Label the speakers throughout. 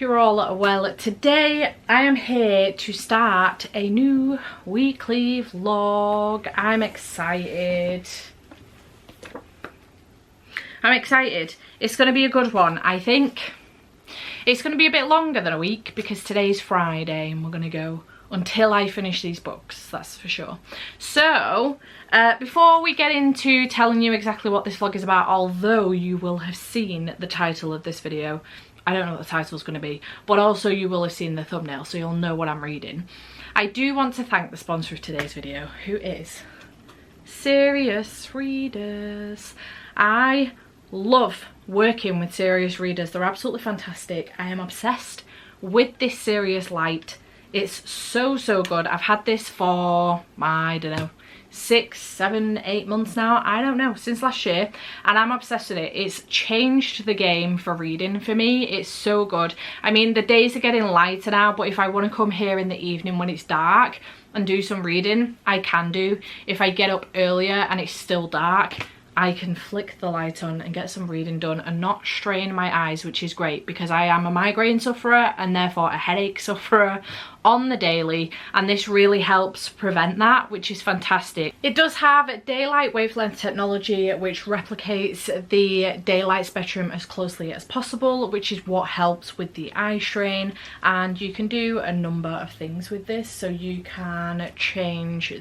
Speaker 1: you're all well. Today I am here to start a new weekly vlog. I'm excited. It's going to be a good one, I think. It's going to be a bit longer than a week because today's Friday and we're going to go until I finish these books, that's for sure. So, before we get into telling you exactly what this vlog is about, although you will have seen the title of this video, I don't know what the title's going to be, but also you will have seen the thumbnail, so you'll know what I'm reading. I do want to thank the sponsor of today's video, who is Serious Readers. I love working with serious readers. They're absolutely fantastic. I am obsessed with this serious light. It's so good. I've had this for, I don't know, 6, 7, 8 months now. I don't know, since last year, and I'm obsessed with it. It's changed the game for reading for me. It's so good. I mean, the days are getting lighter now, but if I want to come here in the evening when it's dark and do some reading, I can do. If I get up earlier and it's still dark, I can flick the light on and get some reading done and not strain my eyes, which is great because I am a migraine sufferer and therefore a headache sufferer on the daily, and this really helps prevent that, which is fantastic. It does have daylight wavelength technology which replicates the daylight spectrum as closely as possible, which is what helps with the eye strain, and you can do a number of things with this. So you can change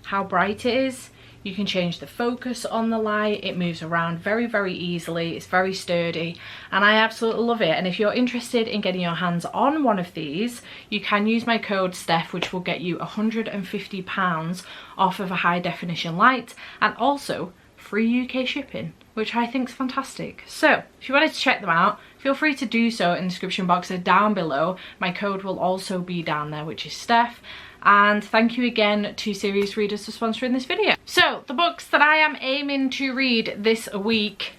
Speaker 1: how bright it is. You can change the focus on the light. It moves around very easily. It's very sturdy and I absolutely love it. And if you're interested in getting your hands on one of these, you can use my code Steph, which will get you £150 off of a high definition light and also free UK shipping, which I think is fantastic. So if you wanted to check them out, feel free to do so in the description box down below. My code will also be down there, which is Steph. And thank you again to Serious Readers for sponsoring this video. So the books that I am aiming to read this week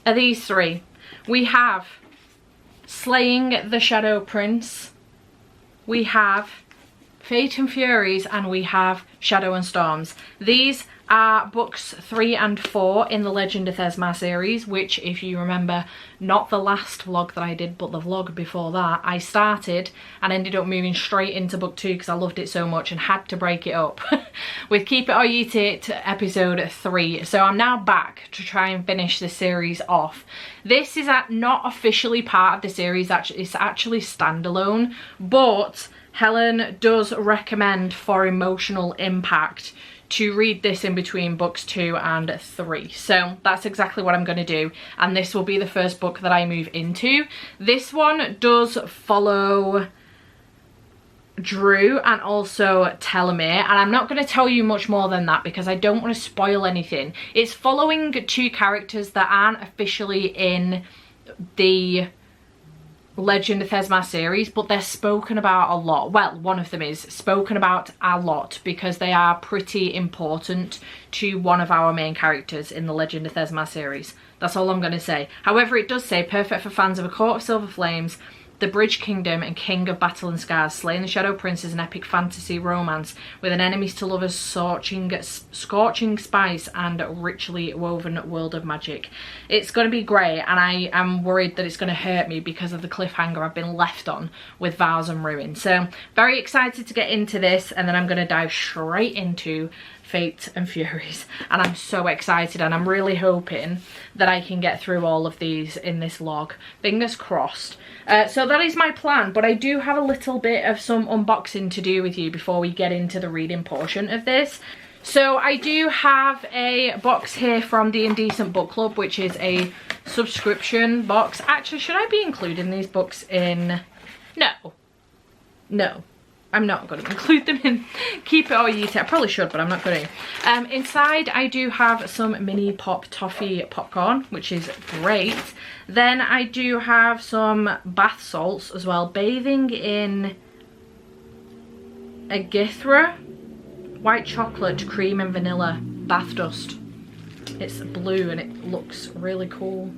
Speaker 1: are these three. We have Slaying the Shadow Prince, we have Fate and Furies, and we have Shadow and Storms. These are books 3 and 4 in the Legend of Thesmar series, which, if you remember, not the last vlog that I did, but the vlog before that, I started and ended up moving straight into book 2 because I loved it so much and had to break it up with Keep It or Eat It episode 3. So I'm now back to try and finish the series off. This is not officially part of the series, it's actually standalone, but Helen does recommend for emotional impact to read this in between books 2 and 3. So that's exactly what I'm going to do, and this will be the first book that I move into. This one does follow Drew and also Telomere, and I'm not going to tell you much more than that because I don't want to spoil anything. It's following 2 characters that aren't officially in the Legend of Thesmar series, but they're spoken about a lot. Well, one of them is spoken about a lot because they are pretty important to one of our main characters in the Legend of Thesmar series. That's all I'm going to say. However, it does say perfect for fans of A Court of Silver Flames, The Bridge Kingdom and King of Battle and Scars. Slaying the Shadow Prince is an epic fantasy romance with an enemies to lovers scorching spice and richly woven world of magic. It's going to be great, and I am worried that it's going to hurt me because of the cliffhanger I've been left on with Vows and Ruin. So very excited to get into this, and then I'm going to dive straight into Fate and Furies, and I'm so excited, and I'm really hoping that I can get through all of these in this vlog. Fingers crossed. So that is my plan, but I do have a little bit of some unboxing to do with you before we get into the reading portion of this. So I do have a box here from the Indecent Book Club, which is a subscription box. Actually, should I be including these books in? No. I'm not going to include them in Keep It or Eat It. I probably should, but I'm not going to. Inside, I do have some mini pop toffee popcorn, which is great. Then I do have some bath salts as well. Bathing in Agithra, white chocolate, cream and vanilla bath dust. It's blue and it looks really cool.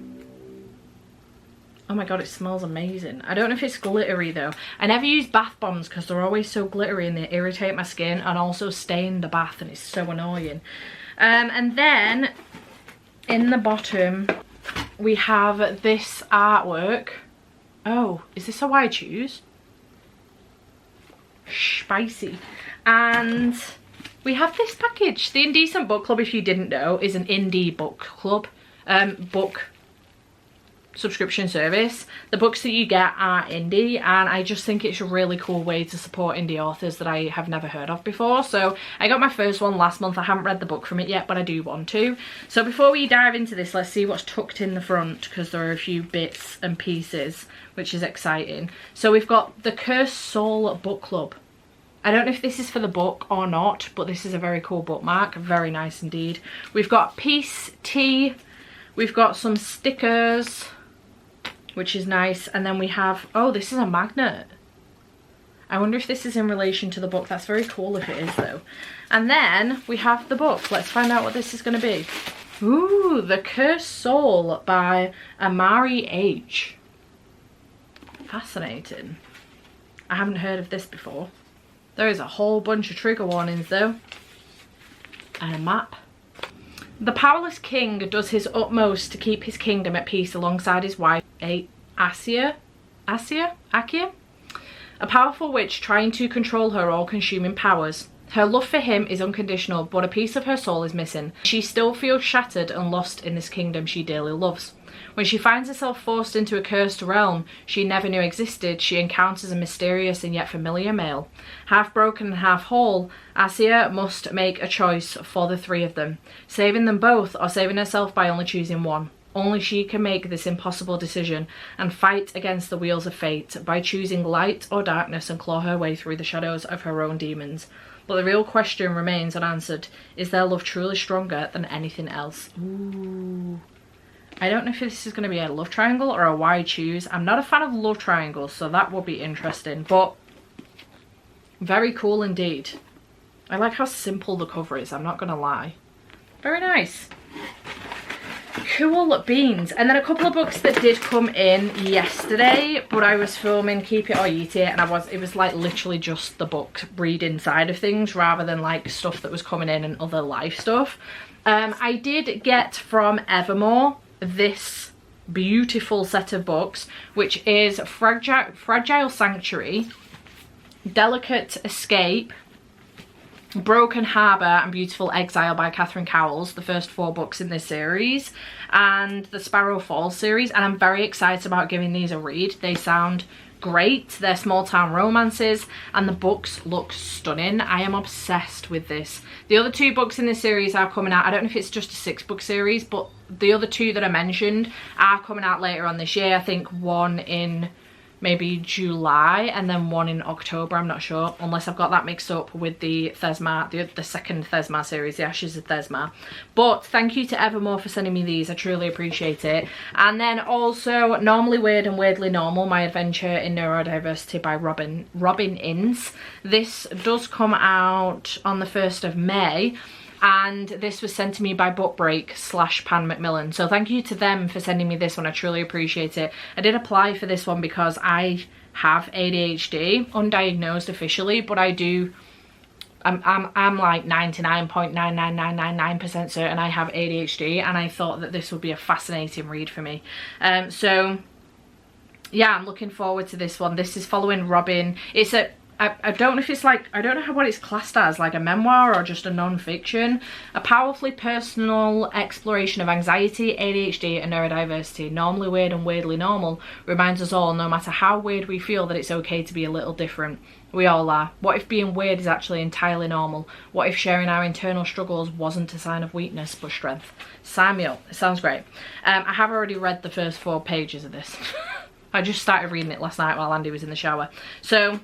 Speaker 1: Oh my god, it smells amazing. I don't know if it's glittery though. I never use bath bombs because they're always so glittery and they irritate my skin and also stain the bath, and it's so annoying. And then in the bottom we have this artwork Oh, is this a why choose? Spicy. And we have this package. The Indecent Book Club, if you didn't know, is an indie book club, book subscription service. The books that you get are indie, and I just think it's a really cool way to support indie authors that I have never heard of before. So I got my first one last month. I haven't read the book from it yet, but I do want to. So before we dive into this, let's see what's tucked in the front, because there are a few bits and pieces, which is exciting. So we've got the Cursed Soul Book Club. I don't know if this is for the book or not, but this is a very cool bookmark. Very nice indeed. We've got peace tea. We've got some stickers, which is nice. And then we have, oh, this is a magnet. I wonder if this is in relation to the book. That's very cool if it is though. And then we have the book. Let's find out what this is going to be. Ooh, The Cursed Soul by Amari H. Fascinating. I haven't heard of this before. There is a whole bunch of trigger warnings though. And a map. The powerless king does his utmost to keep his kingdom at peace alongside his wife, Akia? A powerful witch trying to control her all-consuming powers. Her love for him is unconditional, but a piece of her soul is missing. She still feels shattered and lost in this kingdom she dearly loves. When she finds herself forced into a cursed realm she never knew existed, she encounters a mysterious and yet familiar male. Half broken and half whole, Asia must make a choice for the three of them, saving them both or saving herself by only choosing one. Only she can make this impossible decision and fight against the wheels of fate by choosing light or darkness and claw her way through the shadows of her own demons. But the real question remains unanswered. Is their love truly stronger than anything else? Ooh. I don't know if this is going to be a love triangle or a why choose. I'm not a fan of love triangles, so that would be interesting. But very cool indeed. I like how simple the cover is, I'm not going to lie. Very nice. Cool beans. And then a couple of books that did come in yesterday, but I was filming Keep It or Eat It, and it was like literally just the book reading side of things rather than like stuff that was coming in and other life stuff. I did get from Evermore this beautiful set of books, which is Fragile Sanctuary, Delicate Escape, Broken Harbour and Beautiful Exile by Catherine Cowles, the first 4 books in this series, and the Sparrow Falls series, and I'm very excited about giving these a read. They sound great. They're small town romances and the books look stunning. I am obsessed with this. The other 2 books in this series are coming out. I don't know if it's just a 6-book series, but the other 2 that I mentioned are coming out later on this year. I think one in maybe July and then one in October, I'm not sure, unless I've got that mixed up with the Thesma, the second Thesma series, The Ashes of Thesma. But thank you to Evermore for sending me these, I truly appreciate it. And then also Normally Weird and Weirdly Normal, My Adventure in Neurodiversity by Robin Innes. This does come out on the 1st of May. And this was sent to me by Bookbreak/Pan Macmillan. So thank you to them for sending me this one. I truly appreciate it. I did apply for this one because I have ADHD, undiagnosed officially, but I do. I'm like 99.99999% certain I have ADHD, and I thought that this would be a fascinating read for me. So yeah, I'm looking forward to this one. This is following Robin. It's a I don't know if it's like, I don't know what it's classed as, like a memoir or just a non-fiction. A powerfully personal exploration of anxiety, ADHD and neurodiversity. Normally Weird and Weirdly Normal reminds us all, no matter how weird we feel, that it's okay to be a little different. We all are. What if being weird is actually entirely normal? What if sharing our internal struggles wasn't a sign of weakness but strength? Sign me up. It sounds great. I have already read the first 4 pages of this. I just started reading it last night while Andy was in the shower. So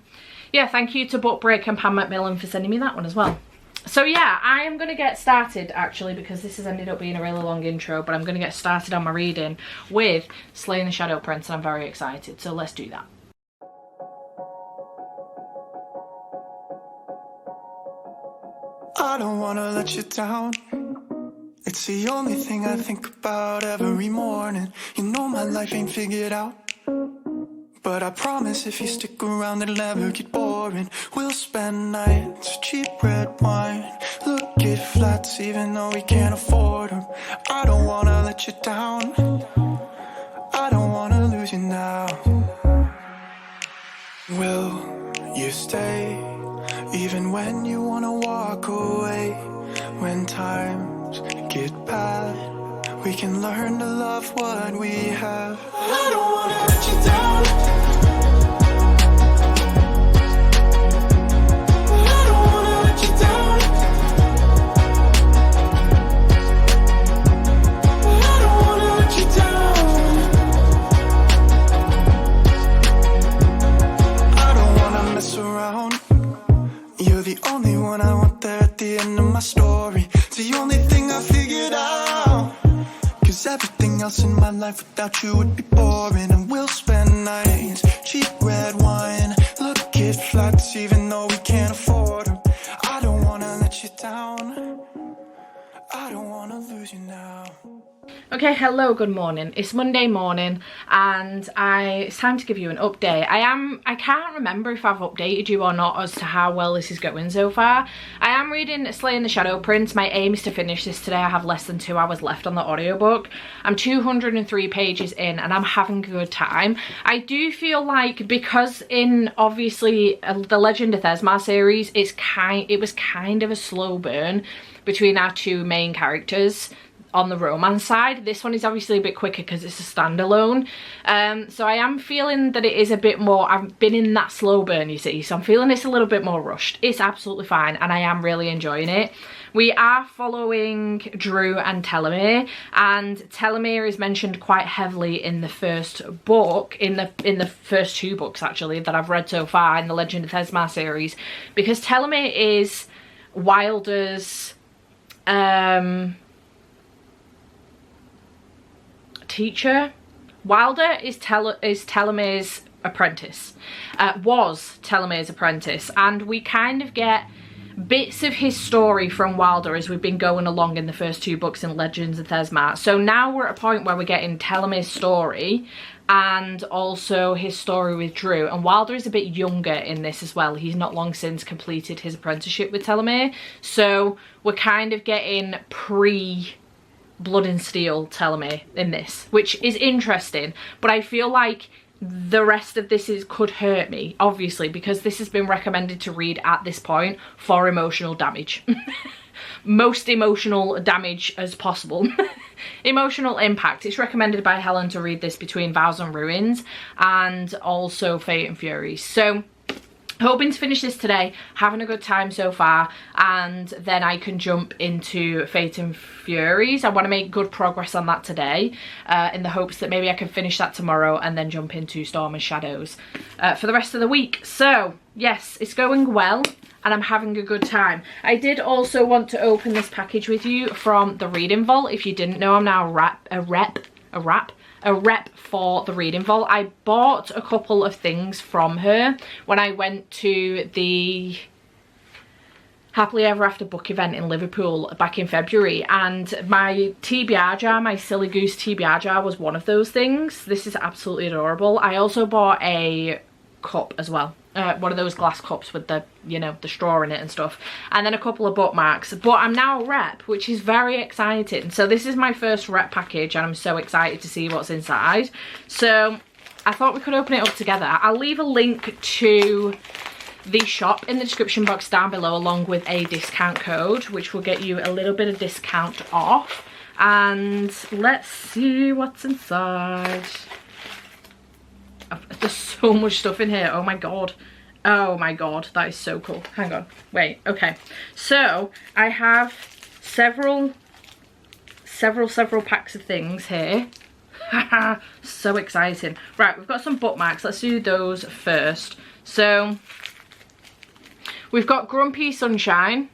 Speaker 1: yeah, thank you to Bookbreak and Pan Macmillan for sending me that one as well. So yeah, I am going to get started actually, because this has ended up being a really long intro, but I'm going to get started on my reading with Slaying the Shadow Prince, and I'm very excited, so let's do that.
Speaker 2: I don't want to let you down. It's the only thing I think about every morning. You know my life ain't figured out, but I promise if you stick around it'll never get boring. We'll spend nights, cheap red wine, look at flats even though we can't afford them. I don't wanna let you down, I don't wanna lose you now. And when you wanna walk away, when times get bad, we can learn to love what we have. I don't wanna let you down. I don't wanna let you down. I don't wanna let you down. I don't wanna mess around. You're the only one I want there at the end of my story. It's the only thing I figured out. Cause everything else in my life without you would be boring. And we'll spend nights, cheap red wine, look at flights even though we can't afford them. I don't wanna let you down. I don't wanna lose you now.
Speaker 1: Okay, hello, good morning. It's Monday morning and it's time to give you an update. I can't remember if I've updated you or not as to how well this is going so far. I am reading Slaying the Shadow Prince. My aim is to finish this today. I have less than 2 hours left on the audiobook. I'm 203 pages in and I'm having a good time. I do feel like because in obviously the Legend of Thesmar series, it was kind of a slow burn between our two main characters. On the romance side, this one is obviously a bit quicker because it's a standalone, so I am feeling that it is a bit more. I've been in that slow burn, you see, so I'm feeling it's a little bit more rushed. It's absolutely fine and I am really enjoying it. We are following Drew and Telomere, and Telomere is mentioned quite heavily in the first book, in the first 2 books actually that I've read so far in the Legend of Thesmar series, because Telomere is Wilder's teacher. Wilder is Telomere's apprentice, was Telomere's apprentice, and we kind of get bits of his story from Wilder as we've been going along in the first 2 books in Legends of Thesmar. So now we're at a point where we're getting Telomere's story and also his story with Drew, and Wilder is a bit younger in this as well. He's not long since completed his apprenticeship with Telomere, so we're kind of getting Blood and Steel Telomere in this, which is interesting, but I feel like the rest of this could hurt me, obviously, because this has been recommended to read at this point for emotional damage. Most emotional damage as possible. Emotional impact. It's recommended by Helen to read this between Vows and Ruins and also Fate and Furies. So hoping to finish this today, having a good time so far, and then I can jump into Fate and Furies. I want to make good progress on that today, in the hopes that maybe I can finish that tomorrow and then jump into Storm and Shadows for the rest of the week. So yes, it's going well and I'm having a good time. I did also want to open this package with you from the Reading Vault. If you didn't know, I'm now a rep for the Reading Vault. I bought a couple of things from her when I went to the Happily Ever After book event in Liverpool back in February, and my TBR jar, my Silly Goose TBR jar, was one of those things. This is absolutely adorable. I also bought a cup as well, one of those glass cups with the, you know, the straw in it and stuff, and then a couple of bookmarks. But I'm now a rep, which is very exciting. So this is my first rep package and I'm so excited to see what's inside. So I thought we could open it up together. I'll leave a link to the shop in the description box down below, along with a discount code which will get you a little bit of discount off. And let's see what's inside. There's so much stuff in here. Oh my god. Oh my god, that is so cool. Hang on. Wait, okay. So I have several packs of things here. So exciting. Right, we've got some bookmarks. Let's do those first. So we've got Grumpy Sunshine,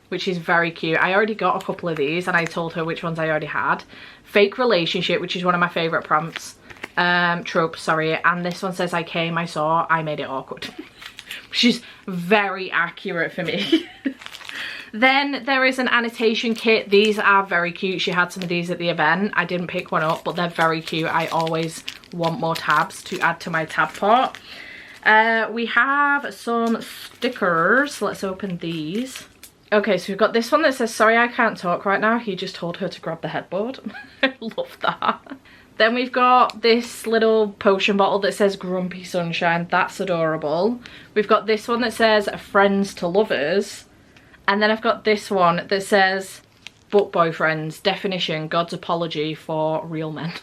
Speaker 1: which is very cute. I already got a couple of these and I told her which ones I already had. Fake Relationship, which is one of my favourite prompts. Trope, sorry. And this one says, I came, I saw, I made it awkward. Which is very accurate for me. Then there is an annotation kit. These are very cute. She had some of these at the event. I didn't pick one up, but they're very cute. I always want more tabs to add to my tab pot. We have some stickers. Let's open these. Okay, so we've got this one that says, sorry I can't talk right now. He just told her to grab the headboard. I love that. Then we've got this little potion bottle that says Grumpy Sunshine. That's adorable. We've got this one that says Friends to Lovers. And then I've got this one that says Book Boyfriends, definition, God's apology for real men.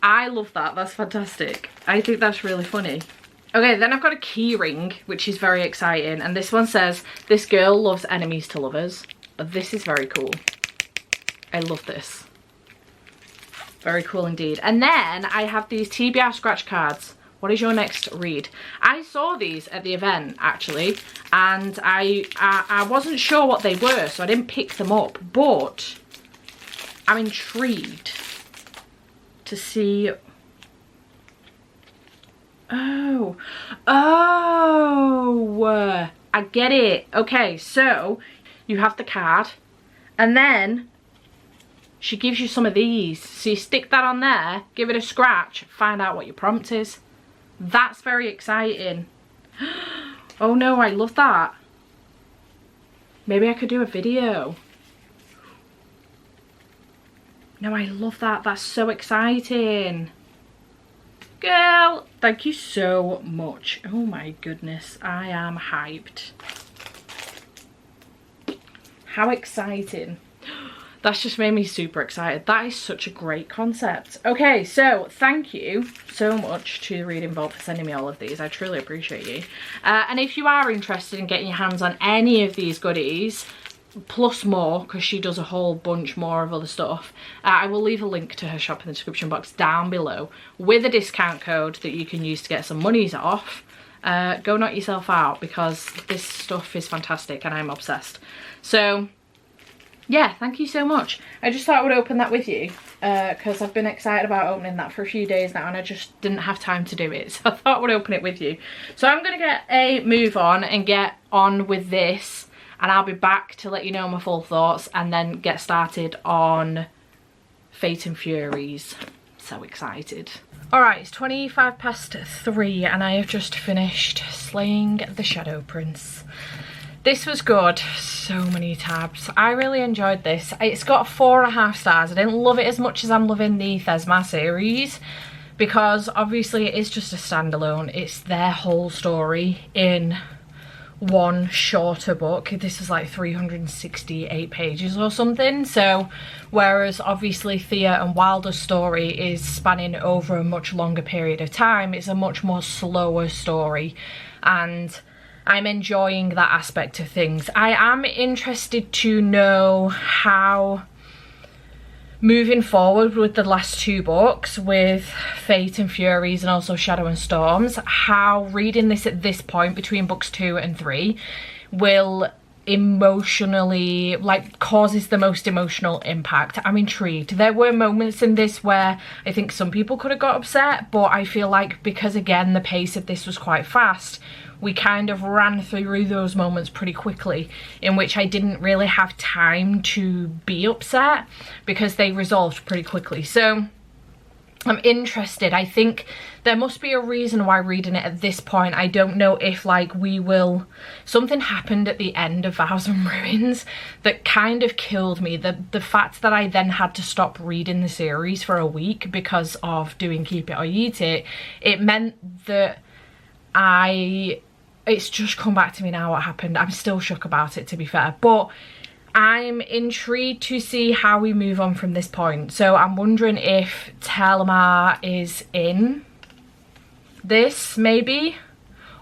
Speaker 1: I love that. That's fantastic. I think that's really funny. Okay, then I've got a key ring, which is very exciting. And this one says, this girl loves enemies to lovers. This is very cool. I love this. Very cool indeed. And then I have these TBR scratch cards. What is your next read? I saw these at the event, actually. And I wasn't sure what they were, so I didn't pick them up. But I'm intrigued to see. Oh, I get it. Okay, so you have the card and then she gives you some of these. So you stick that on there, give it a scratch, find out what your prompt is. That's very exciting. Oh no, I love that. Maybe I could do a video. No, I love that. That's so exciting. Girl, thank you so much. Oh my goodness, I am hyped. How exciting. That's just made me super excited. That is such a great concept. Okay, so thank you so much to Reading Vault for sending me all of these. I truly appreciate you. And if you are interested in getting your hands on any of these goodies, plus more, because she does a whole bunch more of other stuff, I will leave a link to her shop in the description box down below with a discount code that you can use to get some monies off. Go knock yourself out, because this stuff is fantastic and I'm obsessed. So yeah, thank you so much. I just thought I would open that with you because I've been excited about opening that for a few days now and I just didn't have time to do it, so I thought I would open it with you. So I'm gonna get a move on and get on with this, and I'll be back to let you know my full thoughts and then get started on Fate and Furies. So excited. Alright, it's 3:25 and I have just finished slaying the Shadow Prince. This was good. So many tabs. I really enjoyed this. It's got 4.5 stars. I didn't love it as much as I'm loving the Thesma series, because obviously it is just a standalone. It's their whole story in one shorter book. This is like 368 pages or something. So whereas obviously Thea and Wilder's story is spanning over a much longer period of time, it's a much more slower story, and I'm enjoying that aspect of things. I am interested to know how, moving forward with the last 2 books, with Fate and Furies and also Shadow and Storms, how reading this at this point between books 2 and 3 will emotionally, like, causes the most emotional impact. I'm intrigued. There were moments in this where I think some people could have got upset, but I feel like because again the pace of this was quite fast, we kind of ran through those moments pretty quickly, in which I didn't really have time to be upset because they resolved pretty quickly. So I'm interested. I think there must be a reason why reading it at this point. I don't know if like we will, something happened at the end of Vows and Ruins that kind of killed me. The fact that I then had to stop reading the series for a week because of doing Keep It or Eat It, it meant that it's just come back to me now what happened. I'm still shook about it, to be fair, but I'm intrigued to see how we move on from this point. So I'm wondering if Telmar is in this maybe,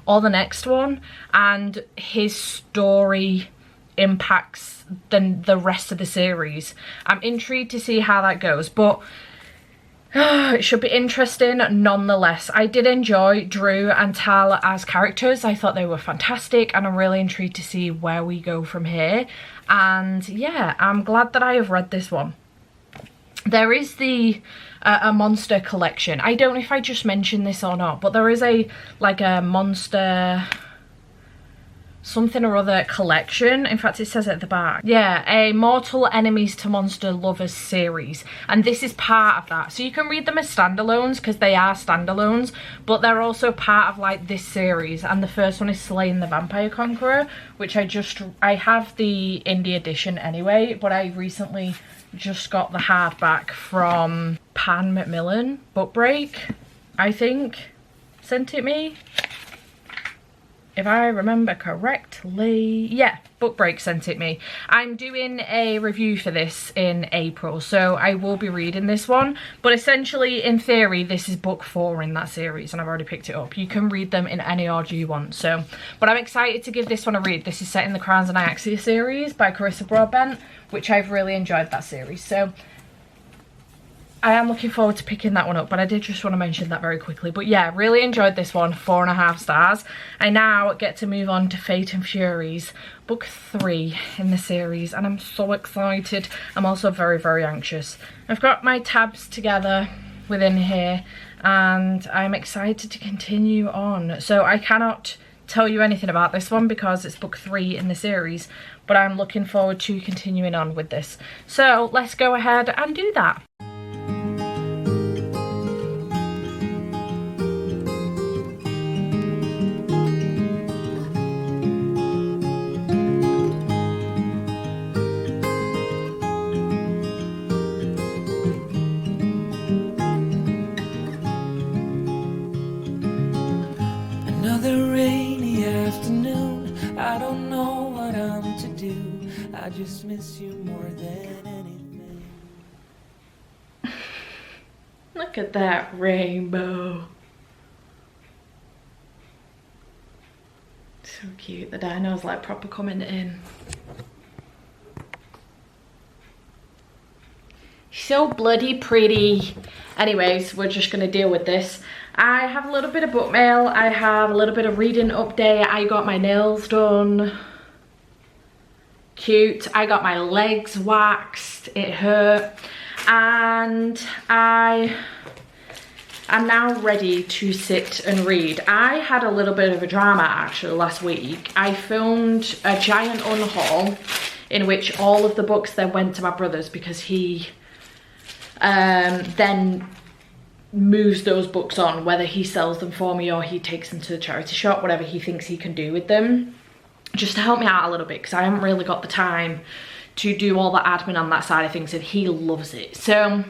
Speaker 1: or the next one, and his story impacts the rest of the series. I'm intrigued to see how that goes, but it should be interesting nonetheless. I did enjoy Drew and Tal as characters. I thought they were fantastic, and I'm really intrigued to see where we go from here. And yeah, I'm glad that I have read this one. There is the a monster collection. I don't know if I just mentioned this or not, but there is a like a monster something or other collection. In fact, it says at the back. Yeah, a Mortal Enemies to Monster Lovers series. And this is part of that. So you can read them as standalones because they are standalones, but they're also part of like this series. And the first one is Slaying the Vampire Conqueror, which I have the indie edition anyway, but I recently just got the hardback from Pan Macmillan Book Break, I think, sent it me. If I remember correctly, yeah, Book Break sent it me. I'm doing a review for this in April, so I will be reading this one. But essentially, in theory, this is book 4 in that series, and I've already picked it up. You can read them in any order you want, so. But I'm excited to give this one a read. This is set in the Crowns and Iaxia series by Carissa Broadbent, which I've really enjoyed that series. So I am looking forward to picking that one up, but I did just want to mention that very quickly. But yeah, really enjoyed this one, 4.5 stars. I now get to move on to Fate and Furies, book 3 in the series, and I'm so excited. I'm also very, very anxious. I've got my tabs together within here, and I'm excited to continue on. So I cannot tell you anything about this one because it's book 3 in the series, but I'm looking forward to continuing on with this. So let's go ahead and do that.
Speaker 2: Another rainy afternoon, I don't know what I'm to do. I just miss you more than anything.
Speaker 1: Look at that rainbow. So cute. The dino's like proper coming in. So bloody pretty. Anyways, we're just gonna deal with this. I have a little bit of book mail. I have a little bit of reading update. I got my nails done. Cute. I got my legs waxed. It hurt. And I am now ready to sit and read. I had a little bit of a drama actually last week. I filmed a giant unhaul in which all of the books then went to my brother's because he then moves those books on, whether he sells them for me or he takes them to the charity shop, whatever he thinks he can do with them, just to help me out a little bit because I haven't really got the time to do all the admin on that side of things, and he loves it. So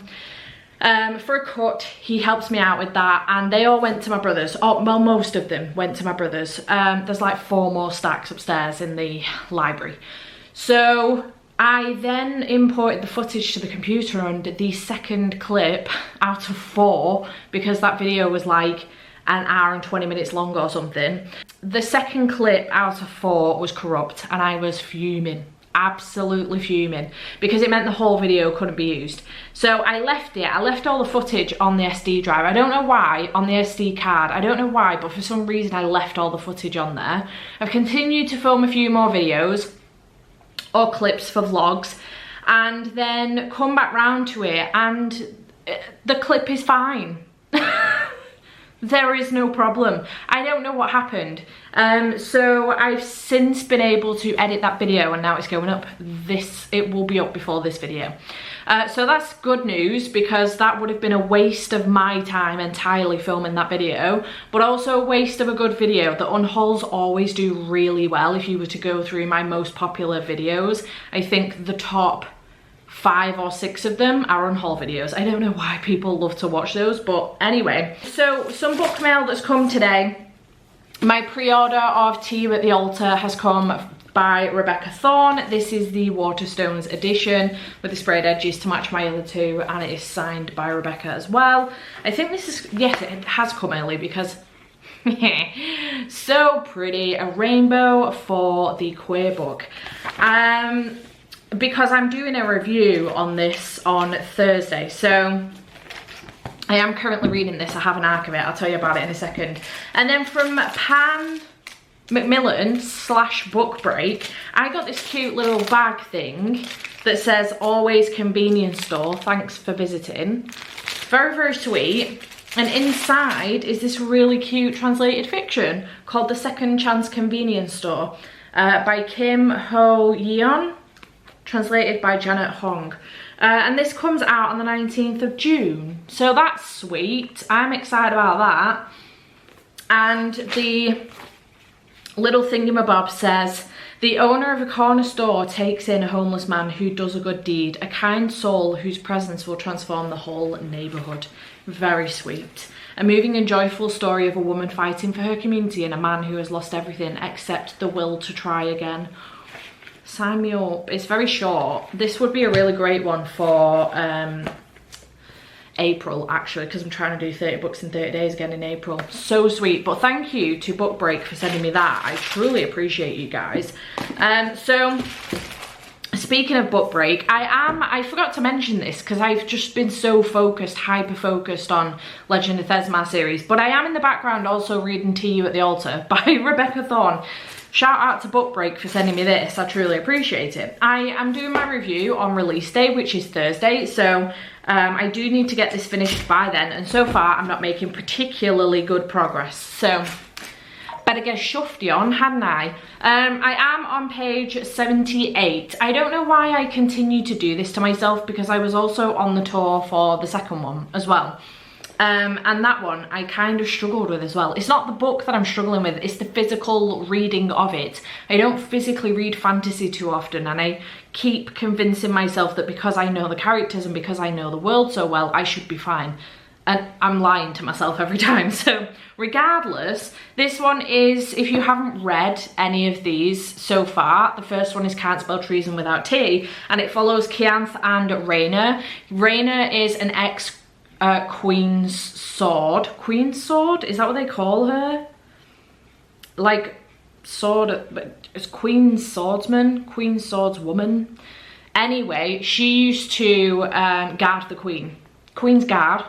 Speaker 1: for a cut, he helps me out with that, and they all went to my brother's. Oh, well, most of them went to my brother's. There's like 4 more stacks upstairs in the library. So I then imported the footage to the computer, and the second clip out of 4, because that video was like an hour and 20 minutes long or something, the second clip out of 4 was corrupt, and I was fuming, absolutely fuming, because it meant the whole video couldn't be used. So I left it. I left all the footage on the SD drive. I don't know why, on the SD card. I don't know why, but for some reason I left all the footage on there. I've continued to film a few more videos or clips for vlogs, and then come back round to it, and the clip is fine. There is no problem. I don't know what happened. So I've since been able to edit that video, and now it's going up. It will be up before this video. So that's good news, because that would have been a waste of my time entirely filming that video, but also a waste of a good video. The unhauls always do really well. If you were to go through my most popular videos, I think the top 5 or 6 of them are unhaul videos. I don't know why people love to watch those, but anyway. So some book mail that's come today. My pre-order of Tea You at the Altar has come by Rebecca Thorne. This is the Waterstones edition with the sprayed edges to match my other 2, and it is signed by Rebecca as well. I think this is, yes, it has come early because so pretty. A rainbow for the queer book. Because I'm doing a review on this on Thursday, so I am currently reading this. I have an arc of it. I'll tell you about it in a second. And then from Pan Macmillan / Book Break, I got this cute little bag thing that says "Always Convenience Store, thanks for visiting." Very, very sweet. And inside is this really cute translated fiction called The Second Chance Convenience Store. by Kim Ho Yeon, translated by Janet Hong. And this comes out on the 19th of June. So that's sweet. I'm excited about that. And the little thingamabob says, the owner of a corner store takes in a homeless man who does a good deed, a kind soul whose presence will transform the whole neighbourhood. Very sweet. A moving and joyful story of a woman fighting for her community and a man who has lost everything except the will to try again. Sign me up. It's very short. This would be a really great one for April, actually, because I'm trying to do 30 books in 30 days again in April. So sweet. But thank you to Book Break for sending me that. I truly appreciate you guys. So speaking of Book Break, I forgot to mention this because I've just been so focused, hyper focused on Legend of Thesmar series, but I am in the background also reading To You at the Altar by Rebecca Thorne. Shout out to Book Break for sending me this. I truly appreciate it. I am doing my review on release day, which is Thursday, so I do need to get this finished by then, and so far I'm not making particularly good progress, so better get shufty on, hadn't I? I am on page 78. I don't know why I continue to do this to myself, because I was also on the tour for the second one as well. And that one I kind of struggled with as well. It's not the book that I'm struggling with, it's the physical reading of it. I don't physically read fantasy too often, and I keep convincing myself that because I know the characters and because I know the world so well, I should be fine. And I'm lying to myself every time. So regardless, this one is, if you haven't read any of these so far, the first one is Can't Spell Treason Without T, and it follows Kianth and Rhaena. Rhaena is an ex Queen's Sword. Queen's Sword? Is that what they call her? Like, sword, but it's Queen's Swordsman? Queen's Swordswoman? Anyway, she used to guard the Queen. Queen's Guard.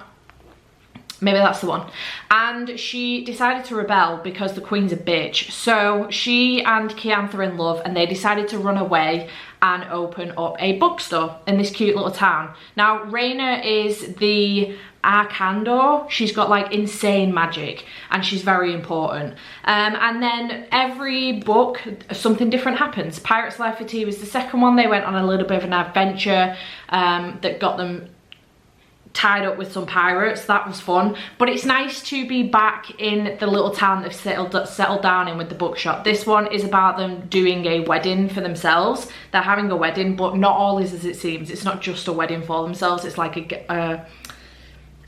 Speaker 1: Maybe that's the one. And she decided to rebel because the Queen's a bitch. So she and Kianth are in love, and they decided to run away and open up a bookstore in this cute little town. Now, Rhaena is the Arcandor. She's got like insane magic, and she's very important. And then every book, something different happens. Pirate's Life for Tea was the second one. They went on a little bit of an adventure that got them tied up with some pirates. That was fun, but it's nice to be back in the little town they've settled down in with the bookshop. This one is about them doing a wedding for themselves. They're having a wedding, but not all is as it seems. It's not just a wedding for themselves, it's like a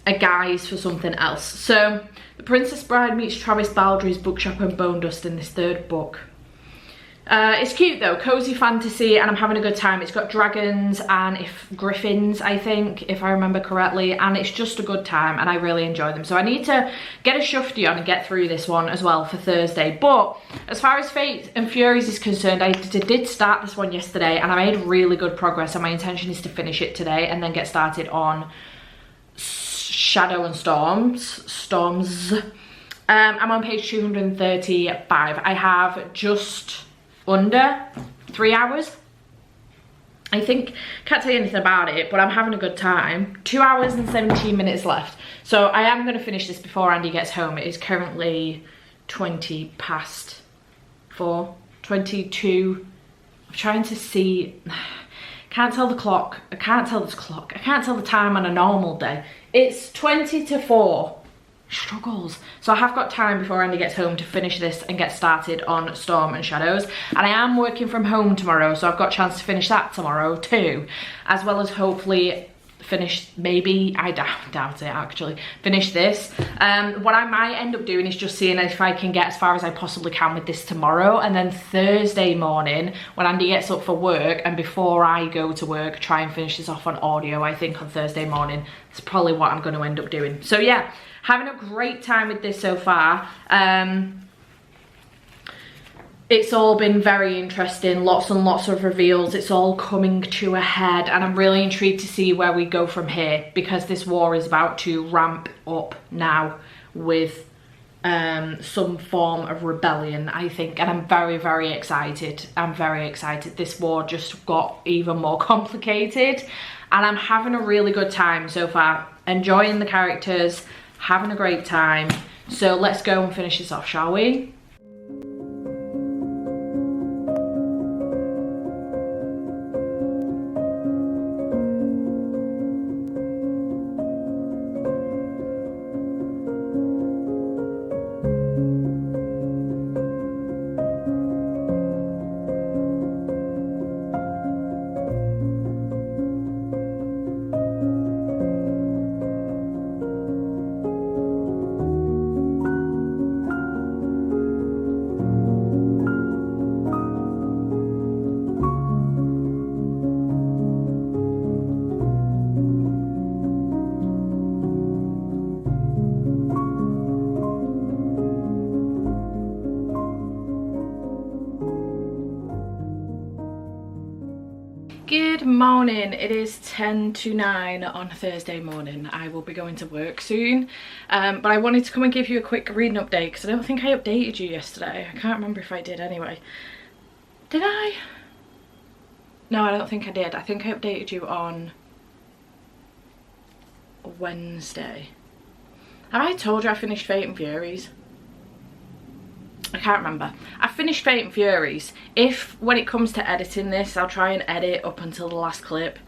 Speaker 1: guise for something else. So the Princess Bride meets Travis Baldry's bookshop and bone dust in this third book. It's cute though, cozy fantasy, and I'm having a good time. It's got dragons and griffins, I think, if I remember correctly, and it's just a good time, and I really enjoy them. So I need to get a shufty on and get through this one as well for Thursday. But as far as Fate and Furies is concerned, I did start this one yesterday, and I made really good progress, and my intention is to finish it today and then get started on Shadow and Storms. I'm on page 235. I have just under 3 hours, I think. Can't tell you anything about it, but I'm having a good time. 2 hours and 17 minutes left, so I am going to finish this before Andy gets home. It is currently 20 past 4, 22. I'm trying to see, can't tell the clock, I can't tell the time on a normal day. It's 20 to 4. Struggles. So I have got time before Andy gets home to finish this and get started on Storm and Shadows, and I am working from home tomorrow, so I've got a chance to finish that tomorrow too, as well as hopefully finish, maybe, I doubt it actually, finish this. What I might end up doing is just seeing if I can get as far as I possibly can with this tomorrow, and then Thursday morning when Andy gets up for work and before I go to work, try and finish this off on audio. I think on Thursday morning that's probably what I'm going to end up doing. So yeah, having a great time with this so far. It's all been very interesting, lots and lots of reveals. It's all coming to a head, and I'm really intrigued to see where we go from here, because this war is about to ramp up now with some form of rebellion, I think, and I'm very, very excited. I'm very excited. This war just got even more complicated, and I'm having a really good time so far, enjoying the characters, having a great time. So let's go and finish this off, shall we? Good morning. It is 10 to 9 on Thursday morning. I will be going to work soon, but I wanted to come and give you a quick reading update because I don't think I updated you yesterday. I can't remember if I did anyway. Did I? No, I don't think I did. I think I updated you on Wednesday. Have I told you I finished Fate and Furies? I can't remember. I finished Fate and Furies. When it comes to editing this, I'll try and edit up until the last clip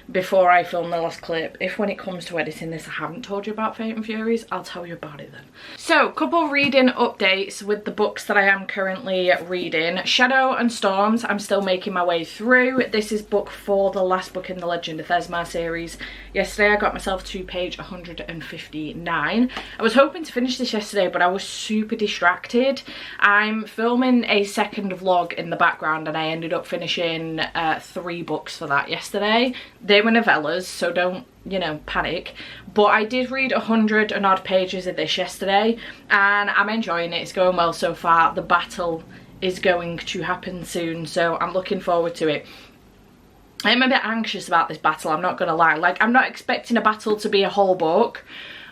Speaker 1: before I film the last clip. If when it comes to editing this I haven't told you about Fate and Furies, I'll tell you about it then. So, couple reading updates with the books that I am currently reading. Shadow and Storms, I'm still making my way through. This is book 4, the last book in the Legend of Thesmar series. Yesterday I got myself to page 159. I was hoping to finish this yesterday, but I was super distracted. I'm filming a second vlog in the background and I ended up finishing 3 books for that yesterday. They were novellas, so don't, you know, panic. But I did read 100 and odd pages of this yesterday and I'm enjoying it. It's going well so far. The battle is going to happen soon, so I'm looking forward to it. I'm a bit anxious about this battle, I'm not gonna lie. Like, I'm not expecting a battle to be a whole book,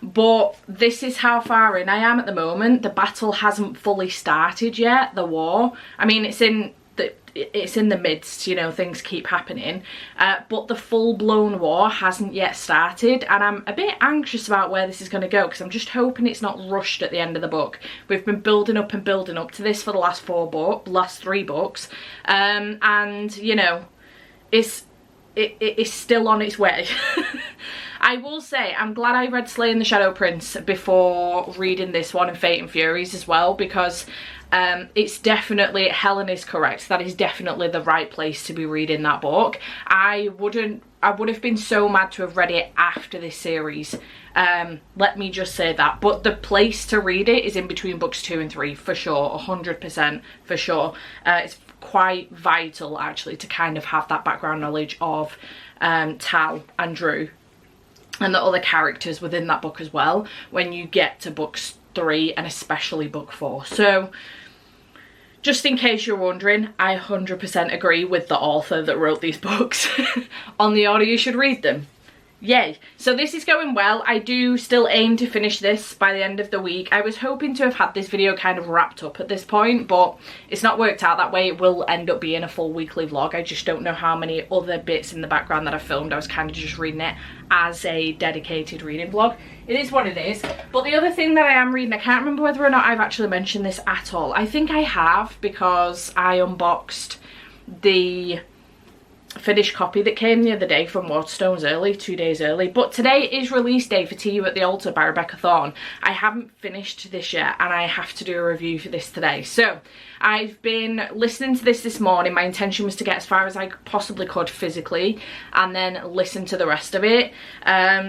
Speaker 1: but this is how far in I am at the moment. The battle hasn't fully started yet, the war. I mean, it's in the midst, you know, things keep happening, but the full-blown war hasn't yet started, and I'm a bit anxious about where this is going to go because I'm just hoping it's not rushed at the end of the book. We've been building up to this for the last 3 books, and you know, it's still on its way. I will say I'm glad I read Slay and the Shadow Prince before reading this one and Fate and Furies as well, because it's definitely, Helen is correct, that is definitely the right place to be reading that book. I would have been so mad to have read it after this series, let me just say that, but the place to read it is in between books 2 and 3 for sure, 100% for sure. It's quite vital actually to kind of have that background knowledge of Tal and Drew and the other characters within that book as well when you get to books 3 and especially book 4. So just in case you're wondering, I 100% agree with the author that wrote these books. On the order you should read them. Yay. So this is going well. I do still aim to finish this by the end of the week. I was hoping to have had this video kind of wrapped up at this point, but it's not worked out that way. It will end up being a full weekly vlog. I just don't know how many other bits in the background that I filmed. I was kind of just reading it as a dedicated reading vlog. It is what it is. But the other thing that I am reading, I can't remember whether or not I've actually mentioned this at all. I think I have, because I unboxed the finished copy that came the other day from Waterstones early, 2 days early, but today is release day for To You at the Altar by Rebecca Thorne. I haven't finished this yet and I have to do a review for this today. So I've been listening to this morning. My intention was to get as far as I possibly could physically and then listen to the rest of it.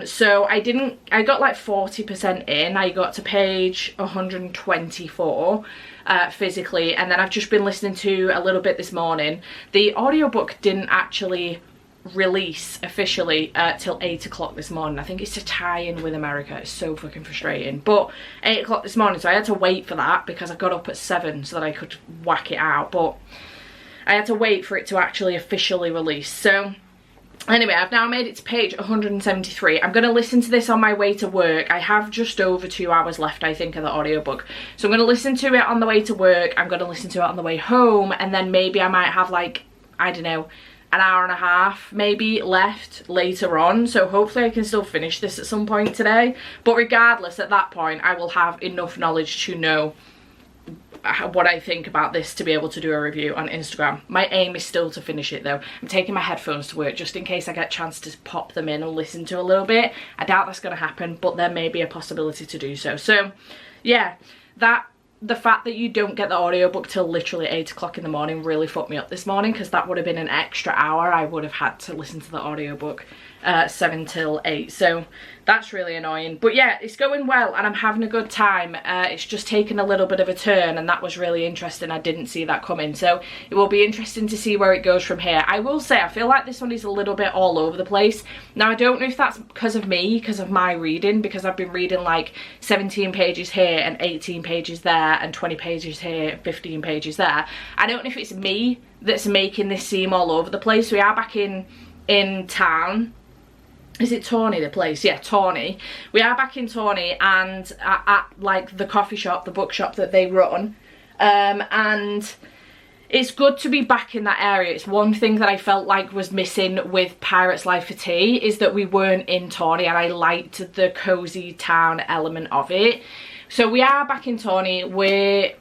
Speaker 1: So I got like 40% in. I got to page 124 physically, and then I've just been listening to a little bit this morning. The audiobook didn't actually release officially till 8 o'clock this morning. I think it's to tie in with America. It's so fucking frustrating, but 8 o'clock this morning, so I had to wait for that because I got up at 7 so that I could whack it out, but I had to wait for it to actually officially release. So anyway, I've now made it to page 173. I'm going to listen to this on my way to work. I have just over 2 hours left, I think, of the audiobook. So I'm going to listen to it on the way to work. I'm going to listen to it on the way home. And then maybe I might have, like, I don't know, an hour and a half maybe left later on. So hopefully I can still finish this at some point today. But regardless, at that point, I will have enough knowledge to know what I think about this to be able to do a review on Instagram. My aim is still to finish it though. I'm taking my headphones to work just in case I get a chance to pop them in and listen to a little bit. I doubt that's going to happen, but there may be a possibility to do so. So yeah, the fact that you don't get the audiobook till literally 8 o'clock in the morning really fucked me up this morning, because that would have been an extra hour I would have had to listen to the audiobook 7 till 8. So that's really annoying. But yeah, it's going well and I'm having a good time. It's just taken a little bit of a turn and that was really interesting. I didn't see that coming. So it will be interesting to see where it goes from here. I will say I feel like this one is a little bit all over the place. Now I don't know if that's because of me, because of my reading, because I've been reading like 17 pages here and 18 pages there there and 20 pages here, 15 pages there. I don't know if it's me that's making this seem all over the place. We are back in town. Is it Tawny, the place? Yeah, Tawny. We are back in Tawny and at like the coffee shop, the bookshop that they run. And it's good to be back in that area. It's one thing that I felt like was missing with Pirates Life for Tea is that we weren't in Tawny, and I liked the cozy town element of it. So we are back in Tawny. We're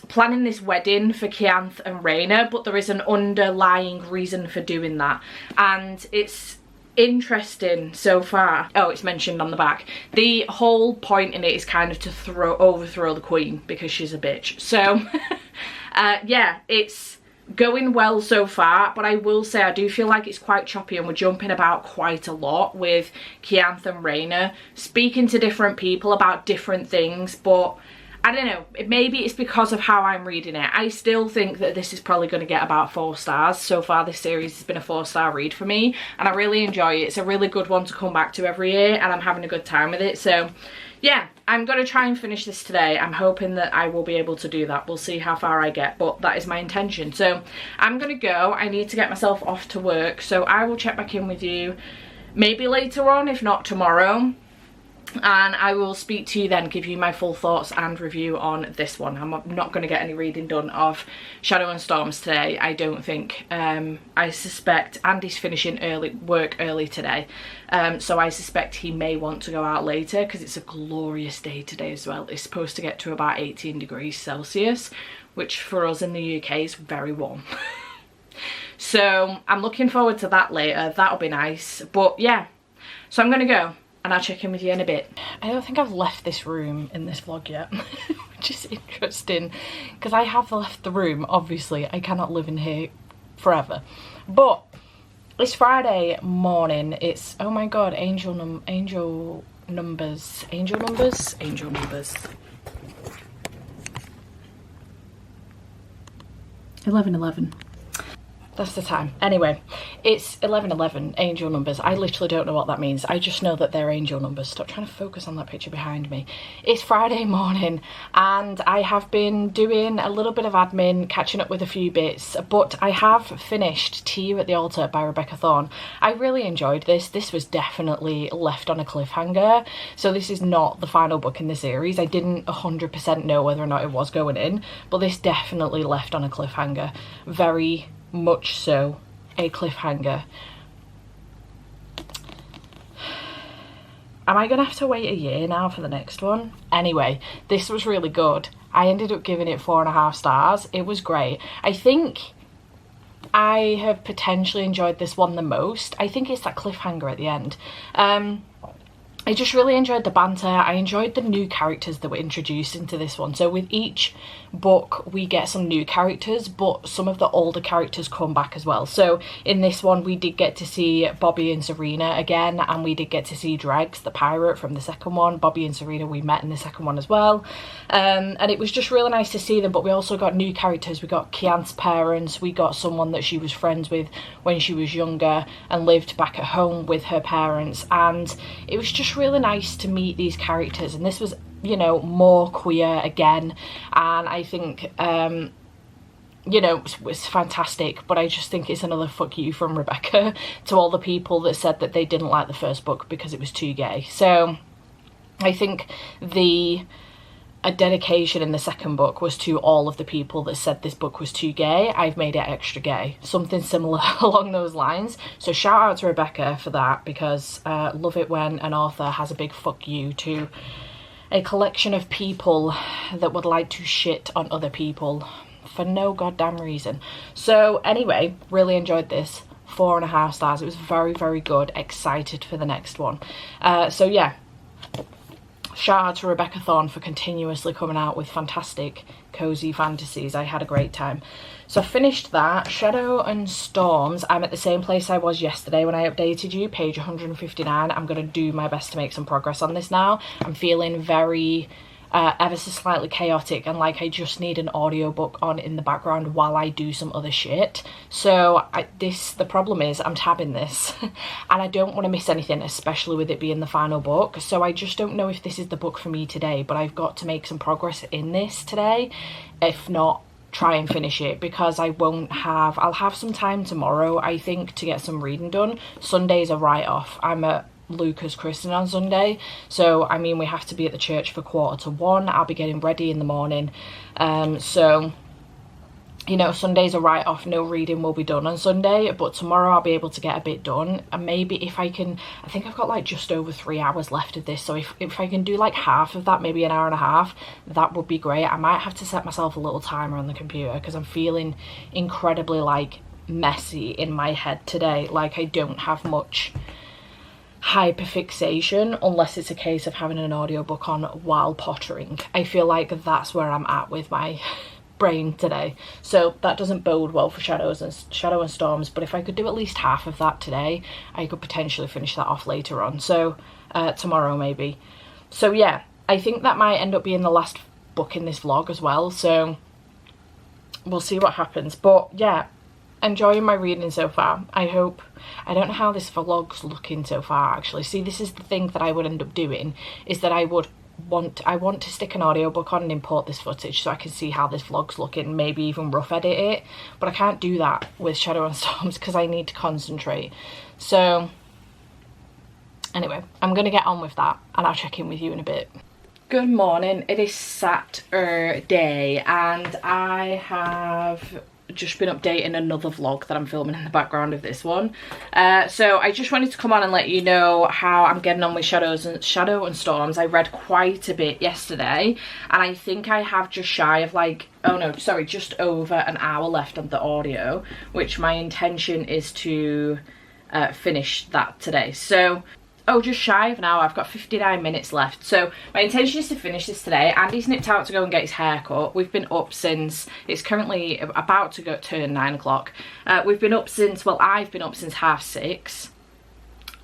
Speaker 1: planning this wedding for Kianth and Raina, but there is an underlying reason for doing that, and it's interesting so far. Oh, it's mentioned on the back. The whole point in it is kind of to overthrow the queen because she's a bitch. So yeah, it's going well so far, but I will say I do feel like it's quite choppy and we're jumping about quite a lot with Kianth and Raina, speaking to different people about different things, but I don't know, maybe it's because of how I'm reading it. I still think that this is probably going to get about 4 stars. So far this series has been a 4-star read for me and I really enjoy it. It's a really good one to come back to every year and I'm having a good time with it. So yeah, I'm going to try and finish this today. I'm hoping that I will be able to do that. We'll see how far I get, but that is my intention. So I'm going to go. I need to get myself off to work. So I will check back in with you maybe later on, if not tomorrow. And I will speak to you then, give you my full thoughts and review on this one. I'm not going to get any reading done of Shadow and Storms today, I don't think. I suspect Andy's finishing work early today, so I suspect he may want to go out later because it's a glorious day today as well. It's supposed to get to about 18 degrees Celsius, which for us in the UK is very warm. So I'm looking forward to that later. That'll be nice. But yeah, so I'm going to go. And I'll check in with you in a bit. I don't think I've left this room in this vlog yet, which is interesting because I have left the room. Obviously, I cannot live in here forever. But it's Friday morning. It's, oh my god, angel numbers. 11:11. That's the time. Anyway, it's 11:11, angel numbers. I literally don't know what that means. I just know that they're angel numbers. Stop trying to focus on that picture behind me. It's Friday morning and I have been doing a little bit of admin, catching up with a few bits, but I have finished Tea You at the Altar by Rebecca Thorne. I really enjoyed this. This was definitely left on a cliffhanger. So this is not the final book in the series. I didn't 100% know whether or not it was going in, but this definitely left on a cliffhanger. Very much so a cliffhanger. Am I gonna have to wait a year now for the next one? Anyway, this was really good. I ended up giving it 4.5 stars. It was great. I think I have potentially enjoyed this one the most. I think it's that cliffhanger at the end. I just really enjoyed the banter. I enjoyed the new characters that were introduced into this one. So with each book we get some new characters, but some of the older characters come back as well. So in this one we did get to see Bobby and Serena again, and we did get to see Dregs, the pirate from the second one. Bobby and Serena we met in the second one as well. And it was just really nice to see them, but we also got new characters. We got Kianth's parents, we got someone that she was friends with when she was younger and lived back at home with her parents, and it was just really nice to meet these characters. And this was, you know, more queer again, and I think you know, it was fantastic. But I just think it's another fuck you from Rebecca to all the people that said that they didn't like the first book because it was too gay. So I think a dedication in the second book was to all of the people that said this book was too gay. I've made it extra gay, something similar along those lines. So shout out to Rebecca for that, because love it when an author has a big fuck you to a collection of people that would like to shit on other people for no goddamn reason. So anyway, really enjoyed this. 4.5 stars. It was very, very good. Excited for the next one. So yeah, shout out to Rebecca Thorne for continuously coming out with fantastic cozy fantasies. I had a great time. So I finished that. Shadow and Storms, I'm at the same place I was yesterday when I updated you, page 159. I'm going to do my best to make some progress on this now. I'm feeling very ever so slightly chaotic, and like I just need an audiobook on in the background while I do some other shit. So the problem is I'm tabbing this and I don't want to miss anything, especially with it being the final book. So I just don't know if this is the book for me today, but I've got to make some progress in this today. If not, try and finish it, because I'll have some time tomorrow, I think, to get some reading done. Sunday's a write-off. I'm at Luca's christening on Sunday, so I mean we have to be at the church for 1:45. I'll be getting ready in the morning, so you know, Sunday's a write-off. No reading will be done on Sunday, but tomorrow I'll be able to get a bit done. And maybe if I can, I think I've got like just over 3 hours left of this, so if I can do like half of that, maybe an hour and a half, that would be great. I might have to set myself a little timer on the computer, because I'm feeling incredibly like messy in my head today. Like I don't have much hyperfixation unless it's a case of having an audiobook on while pottering. I feel like that's where I'm at with my brain today, so that doesn't bode well for Shadow and Storms. But if I could do at least half of that today, I could potentially finish that off later on, so tomorrow maybe. So yeah, I think that might end up being the last book in this vlog as well, so we'll see what happens. But yeah, enjoying my reading so far. I hope. I don't know how this vlog's looking so far, actually. See, this is the thing that I would end up doing, is that I want to stick an audiobook on and import this footage so I can see how this vlog's looking, maybe even rough edit it, but I can't do that with Shadow and Storms because I need to concentrate. So anyway, I'm gonna get on with that and I'll check in with you in a bit. Good morning, it is Saturday and I have just been updating another vlog that I'm filming in the background of this one. So I just wanted to come on and let you know how I'm getting on with Shadow and Storms. I read quite a bit yesterday and I think I have just shy of like, oh no, sorry, just over an hour left on the audio, which my intention is to finish that today. So just shy of an hour. I've got 59 minutes left, so my intention is to finish this today. Andy's nipped out to go and get his hair cut. We've been up since, it's currently about to turn 9 o'clock. We've been up since, well, I've been up since 6:30.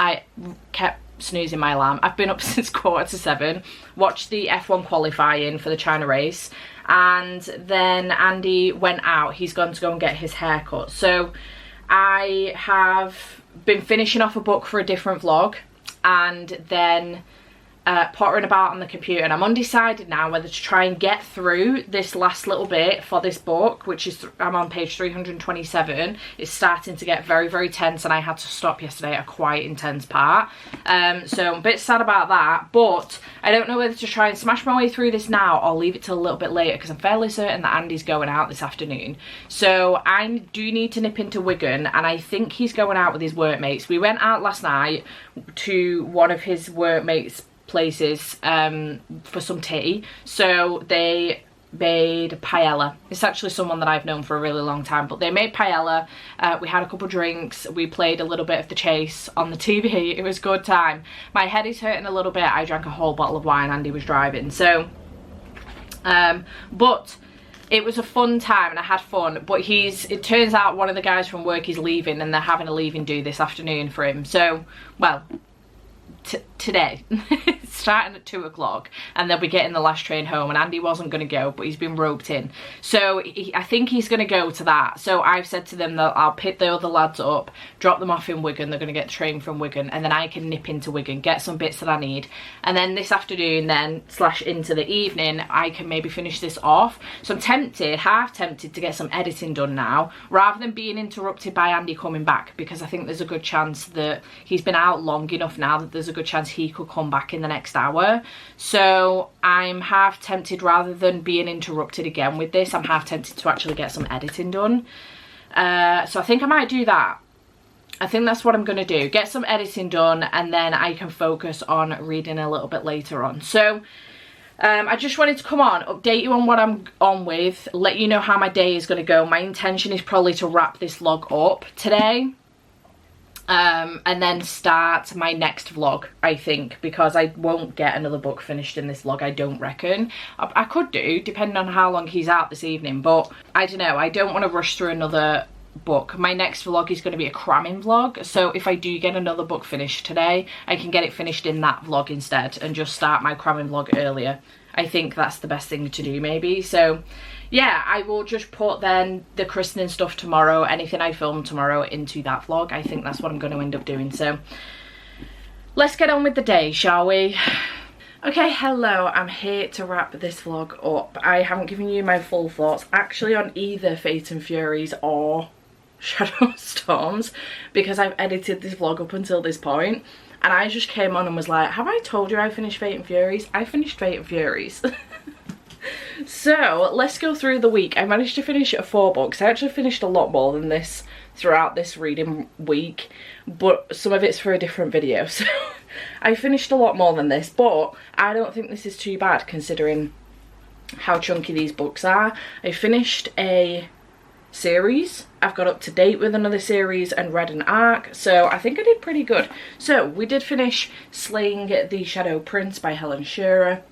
Speaker 1: I kept snoozing my alarm. I've been up since 6:45, watched the F1 qualifying for the China race, and then Andy went out. He's gone to go and get his hair cut. So I have been finishing off a book for a different vlog, and then pottering about on the computer, and I'm undecided now whether to try and get through this last little bit for this book, which is, I'm on page 327. It's starting to get very, very tense, and I had to stop yesterday at a quite intense part. So I'm a bit sad about that, but I don't know whether to try and smash my way through this now or leave it till a little bit later, because I'm fairly certain that Andy's going out this afternoon. So I do need to nip into Wigan, and I think he's going out with his workmates. We went out last night to one of his workmates' places for some tea, so they made paella. It's actually someone that I've known for a really long time, but they made paella. We had a couple drinks, we played a little bit of The Chase on the TV. It was a good time. My head is hurting a little bit. I drank a whole bottle of wine. Andy was driving, so but it was a fun time and I had fun. But it turns out one of the guys from work is leaving, and they're having a leaving do this afternoon for him. So, well, today starting at 2 o'clock, and they'll be getting the last train home, and Andy wasn't going to go, but he's been roped in, so I think he's going to go to that. So I've said to them that I'll pick the other lads up, drop them off in Wigan. They're going to get the train from Wigan, and then I can nip into Wigan, get some bits that I need, and then this afternoon then / into the evening I can maybe finish this off. So I'm tempted, half tempted, to get some editing done now rather than being interrupted by Andy coming back, because I think there's a good chance that he's been out long enough now that there's a good chance he could come back in the next hour. So I'm half tempted, rather than being interrupted again with this, I'm half tempted to actually get some editing done. So I think I might do that. I think that's what I'm going to do, get some editing done, and then I can focus on reading a little bit later on. So I just wanted to come on, update you on what I'm on with, let you know how my day is going to go. My intention is probably to wrap this vlog up today, and then start my next vlog, I think, because I won't get another book finished in this vlog, I don't reckon. I could do, depending on how long he's out this evening, but I don't know, I don't want to rush through another book. My next vlog is going to be a cramming vlog, so if I do get another book finished today, I can get it finished in that vlog instead and just start my cramming vlog earlier. I think that's the best thing to do maybe. So yeah, I will just put then the christening stuff tomorrow, anything I film tomorrow, into that vlog. I think that's what I'm going to end up doing. So let's get on with the day, shall we? Okay, hello, I'm here to wrap this vlog up. I haven't given you my full thoughts actually on either Fate and Furies or Shadow Storms, because I've edited this vlog up until this point, and I just came on and was like, have I told you I finished Fate and Furies? I finished Fate and Furies. So let's go through the week. I managed to finish 4 books. I actually finished a lot more than this throughout this reading week, but some of it's for a different video. So I finished a lot more than this, but I don't think this is too bad considering how chunky these books are. I finished a series, I've got up to date with another series and read an arc, so I think I did pretty good. So we did finish Slaying the Shadow Prince by Helen Scheurer.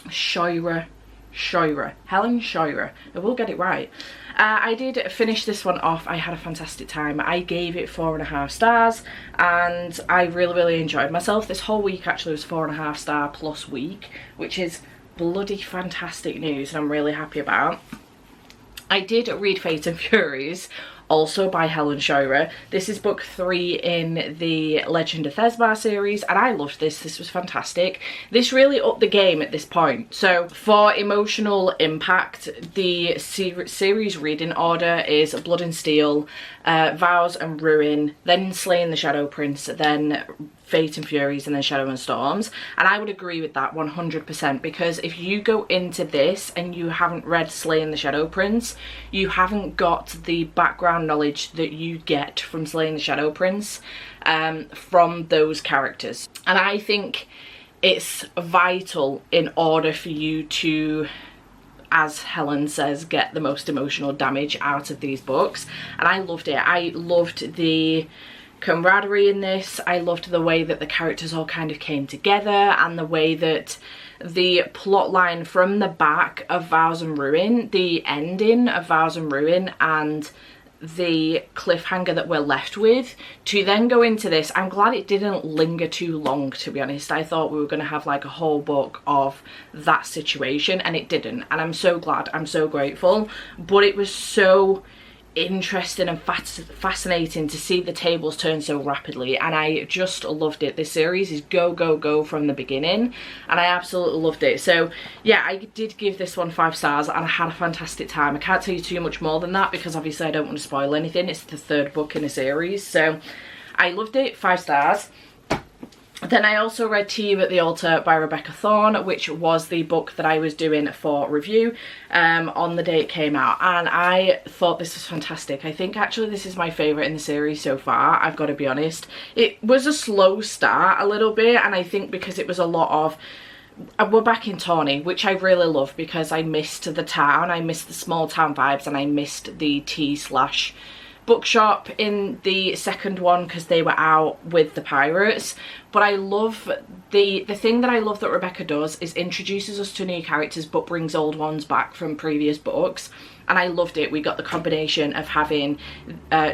Speaker 1: Helen Scheurer. I will get it right. I did finish this one off. I had a fantastic time. I gave it 4.5 stars and I really enjoyed myself. This whole week actually was 4.5 star plus week, which is bloody fantastic news and I'm really happy about. I did read Fate and Furies, also by Helen Scheurer. This is book 3 in the Legend of Thesmar series, and I loved this. This was fantastic. This really upped the game at this point. So for emotional impact, the series reading order is Blood and Steel, Vows and Ruin, then Slaying the Shadow Prince, then Fate and Furies, and then Shadow and Storms. And I would agree with that 100%, because if you go into this and you haven't read Slaying the Shadow Prince, you haven't got the background knowledge that you get from Slaying the Shadow Prince from those characters. And I think it's vital in order for you to, as Helen says, get the most emotional damage out of these books. And I loved it. I loved the camaraderie in this. I loved the way that the characters all kind of came together, and the way that the plot line from the back of Vows and Ruin, the ending of Vows and Ruin, and the cliffhanger that we're left with, to then go into this. I'm glad it didn't linger too long, to be honest. I thought we were going to have like a whole book of that situation, and it didn't, and I'm so glad. I'm so grateful. But it was so interesting and fascinating to see the tables turn so rapidly, and I just loved it. This series is go from the beginning, and I absolutely loved it. So yeah, I did give this one 5 stars and I had a fantastic time. I can't tell you too much more than that because obviously I don't want to spoil anything. It's the 3rd book in a series, so I loved it. 5 stars. Then I also read Tea at the Altar by Rebecca Thorne, which was the book that I was doing for review on the day it came out, and I thought this was fantastic. I think actually this is my favourite in the series so far, I've got to be honest. It was a slow start a little bit, and I think because it was a lot of, we're back in Tawny, which I really love because I missed the town, I missed the small town vibes, and I missed the tea/bookshop in the 2nd one because they were out with the pirates. But I love the thing that I love that Rebecca does is introduces us to new characters but brings old ones back from previous books, and I loved it. We got the combination of having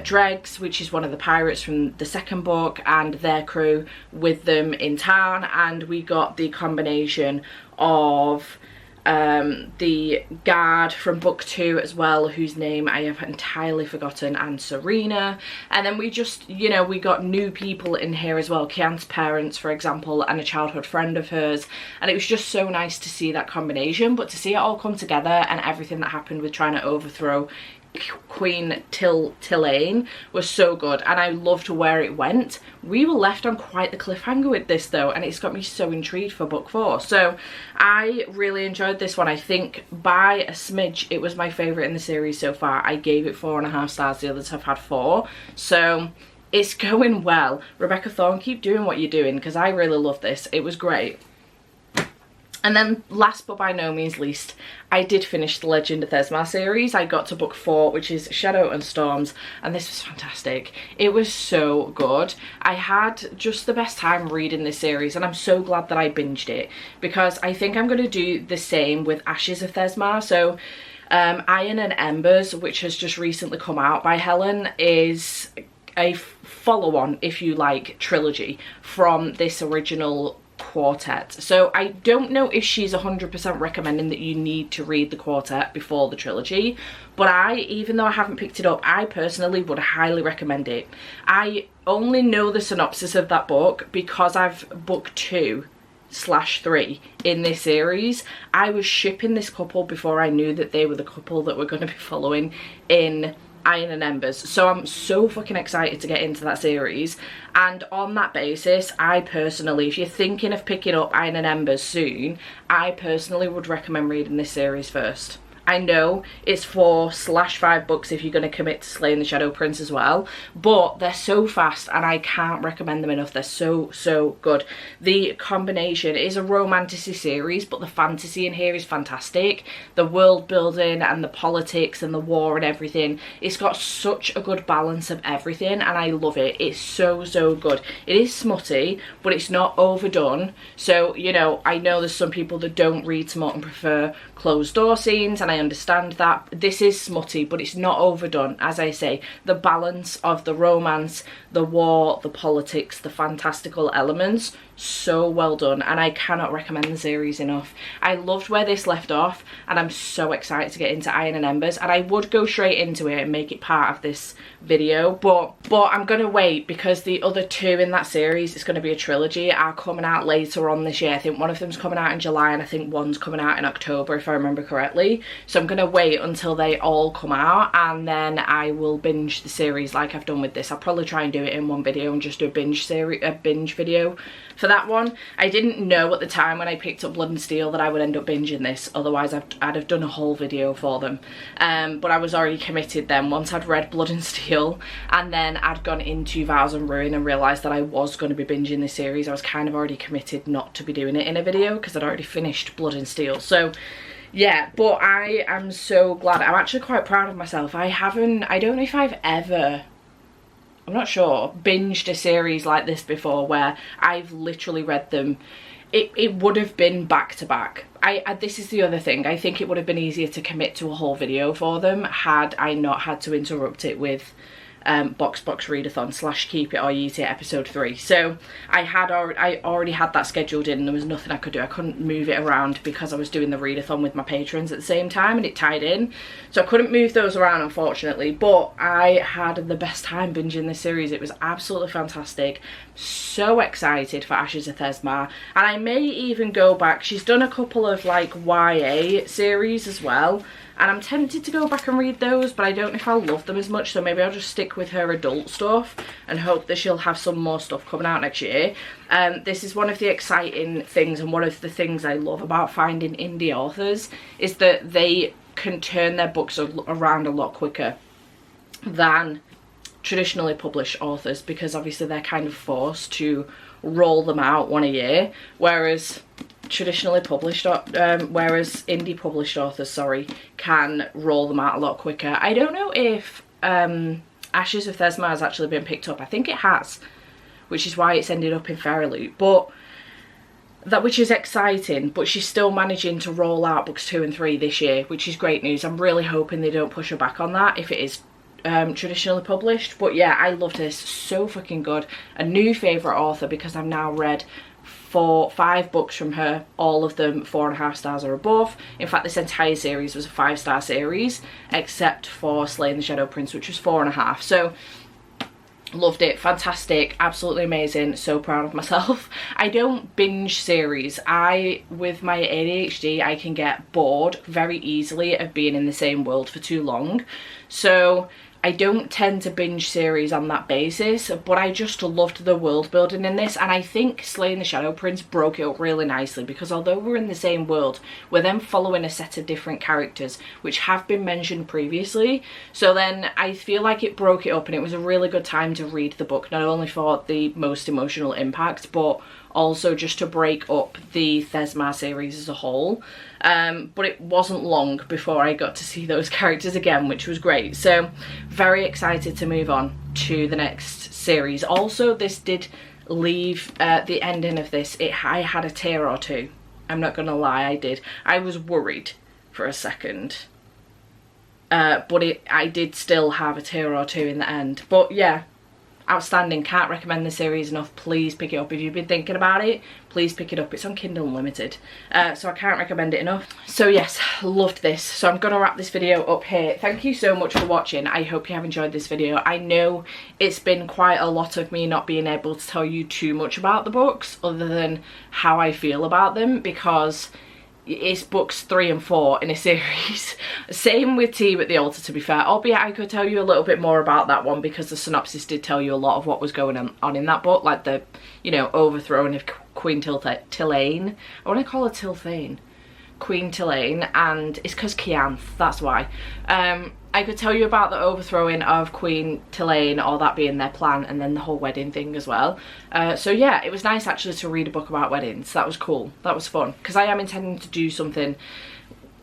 Speaker 1: Dregs, which is one of the pirates from the 2nd book, and their crew with them in town, and we got the combination of the guard from book 2 as well, whose name I have entirely forgotten, and Serena. And then we just, you know, we got new people in here as well, Kian's parents for example, and a childhood friend of hers, and it was just so nice to see that combination. But to see it all come together and everything that happened with trying to overthrow Queen Tillane was so good, and I loved where it went. We were left on quite the cliffhanger with this though, and it's got me so intrigued for book 4. So I really enjoyed this one. I think by a smidge it was my favourite in the series so far. I gave it 4.5 stars, the others have had 4, so it's going well. Rebecca Thorne, keep doing what you're doing because I really love this. It was great. And then last but by no means least, I did finish the Legend of Thesmar series. I got to book 4, which is Shadow and Storms, and this was fantastic. It was so good. I had just the best time reading this series, and I'm so glad that I binged it, because I think I'm going to do the same with Ashes of Thesmar. So Iron and Embers, which has just recently come out by Helen, is a follow-on, if you like, trilogy from this original Quartet. So I don't know if she's 100% recommending that you need to read the Quartet before the trilogy, but even though I haven't picked it up, I personally would highly recommend it. I only know the synopsis of that book because I've book 2/3 in this series. I was shipping this couple before I knew that they were the couple that we're going to be following in Iron and Embers, so I'm so fucking excited to get into that series. And on that basis, I personally, if you're thinking of picking up Iron and Embers soon, I personally would recommend reading this series first. I know it's 4/5 books if you're going to commit to Slaying the Shadow Prince as well, but they're so fast and I can't recommend them enough. They're so good. The combination is a romantasy series, but the fantasy in here is fantastic. The world building and the politics and the war and everything, it's got such a good balance of everything and I love it. It's so good. It is smutty, but it's not overdone. So, you know, I know there's some people that don't read smut and prefer closed door scenes, and I understand that. This is smutty, but it's not overdone. As I say, the balance of the romance, the war, the politics, the fantastical elements, so well done, and I cannot recommend the series enough. I loved where this left off and I'm so excited to get into Iron and Embers, and I would go straight into it and make it part of this video, but I'm gonna wait because the other 2 in that series, it's going to be a trilogy, are coming out later on this year. I think one of them's coming out in July and I think one's coming out in October if I remember correctly, so I'm gonna wait until they all come out and then I will binge the series like I've done with this. I'll probably try and do it in one video and just do a binge video for that one. I didn't know at the time when I picked up Blood and Steel that I would end up binging this, otherwise I'd have done a whole video for them. But I was already committed then once I'd read Blood and Steel, and then I'd gone into Vows and Ruin and realised that I was going to be binging this series. I was kind of already committed not to be doing it in a video because I'd already finished Blood and Steel. So yeah, but I am so glad. I'm actually quite proud of myself. I don't know if I've ever, I'm not sure, binged a series like this before where I've literally read them. It would have been back to back. This is the other thing. I think it would have been easier to commit to a whole video for them had I not had to interrupt it with Box Readathon / Keep It or Yeet It episode 3. So I already had that scheduled in and there was nothing I could do. I couldn't move it around because I was doing the readathon with my patrons at the same time and it tied in. So I couldn't move those around, unfortunately, but I had the best time binging this series. It was absolutely fantastic. So excited for Ashes of Thesma, and I may even go back. She's done a couple of like YA series as well, and I'm tempted to go back and read those, but I don't know if I'll love them as much, so maybe I'll just stick with her adult stuff and hope that she'll have some more stuff coming out next year. This is one of the exciting things, and one of the things I love about finding indie authors is that they can turn their books around a lot quicker than traditionally published authors, because obviously they're kind of forced to roll them out one a year, whereas indie published authors, sorry, can roll them out a lot quicker. I don't know if Ashes of Thesma has actually been picked up. I think it has, which is why it's ended up in Fairyloot, which is exciting, but she's still managing to roll out books 2 and 3 this year, which is great news. I'm really hoping they don't push her back on that if it is traditionally published. But yeah, I loved this. So fucking good. A new favourite author because I've now read 5 books from her, all of them 4.5 stars or above. In fact, this entire series was a 5-star series except for Slaying the Shadow Prince, which was 4.5. So loved it. Fantastic. Absolutely amazing. So proud of myself. I don't binge series. With my ADHD, I can get bored very easily of being in the same world for too long. So I don't tend to binge series on that basis, but I just loved the world building in this, and I think Slaying the Shadow Prince broke it up really nicely, because although we're in the same world, we're then following a set of different characters which have been mentioned previously. So then I feel like it broke it up, and it was a really good time to read the book, not only for the most emotional impact, but also just to break up the Thesma series as a whole. But it wasn't long before I got to see those characters again, which was great. So very excited to move on to the next series. Also, this did leave the ending of this. I had a tear or two. I'm not gonna lie, I did. I was worried for a second. But I did still have a tear or two in the end. But yeah, outstanding. Can't recommend the series enough. Please pick it up if you've been thinking about it. Please pick it up. It's on Kindle Unlimited, so I can't recommend it enough. So yes, loved this. So I'm gonna wrap this video up here. Thank you so much for watching. I hope you have enjoyed this video. I know it's been quite a lot of me not being able to tell you too much about the books other than how I feel about them, because it's books 3 and 4 in a series. Same with Tea at the Altar, to be fair, albeit I could tell you a little bit more about that one because the synopsis did tell you a lot of what was going on in that book, like the, you know, overthrowing of Queen Tillane. I want to call her Tilthane. Queen Tillane, and it's because Kianth, that's why. I could tell you about the overthrowing of Queen Tillane, or that being their plan, and then the whole wedding thing as well. So yeah, it was nice actually to read a book about weddings. That was cool, that was fun, because I am intending to do something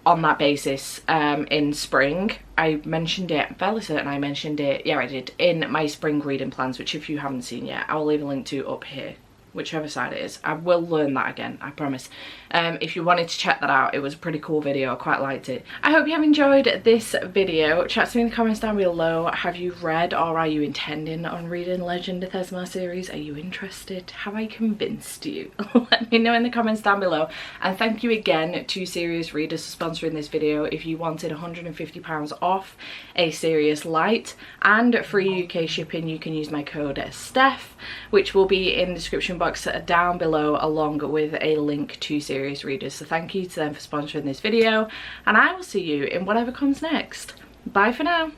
Speaker 1: on that basis in spring. I mentioned it, I'm fairly certain I mentioned it, yeah I did, in my spring reading plans, which if you haven't seen yet, I will leave a link to up here. Whichever side it is. I will learn that again, I promise. If you wanted to check that out, it was a pretty cool video. I quite liked it. I hope you have enjoyed this video. Chat to me in the comments down below. Have you read, or are you intending on reading Legend of Thesmar series? Are you interested? Have I convinced you? Let me know in the comments down below. And thank you again to Serious Readers for sponsoring this video. If you wanted £150 off a Serious Light and free UK shipping, you can use my code Steph, which will be in the description box down below, along with a link to Serious Readers. So thank you to them for sponsoring this video, and I will see you in whatever comes next. Bye for now.